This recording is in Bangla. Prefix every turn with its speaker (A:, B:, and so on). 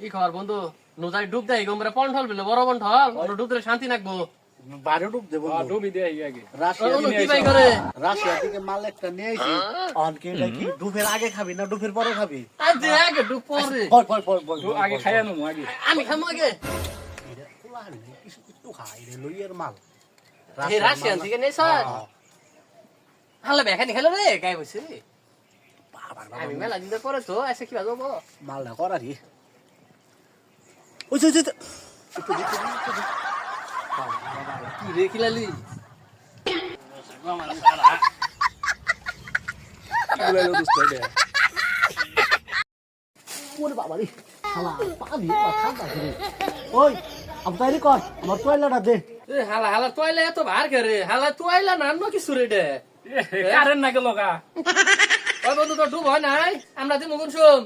A: কি খবর বন্ধু নজাই ডুব দেয় গমরে পন্ঠল বিলে বড় পন্ঠল ডুব দিলে শান্তি লাগবো
B: বারে ডুব দেবো
C: ডুবি দেয় আগে
A: কি ভাই করে
B: রাশিয়া থেকে মাল একটা নিয়ে আইছি অন কি কি ডুবের আগে খাবি না ডুবের পরে খাবি
A: আজ আগে ডুব পরে
C: আগে খাইয়া নু আগে
A: আমি খামো আগে
B: একটু খাই রে লইয়ের মাল
A: এই রাশিয়ান থেকে নেই স্যার হালে বেখানি খেলো রে গায়ে বসে আমি মেলা দিন পরে তো এসে কি বাজবো
B: মালটা করারি ওই
A: কি রে খিলালি
B: ওরে বাবা রে শালা পানি মাথা ধরে ওই আবতারি কর আমার টয়লেটটা দে
A: এ হালা হালা তোইলে এত ভার করে হালা তোইলা না অন্য কিছু রে দে
C: কারেন্ট না গেল গা
A: ওই বন্ধু তো ডুব হয় নাই আমরা দিমু কোন শুন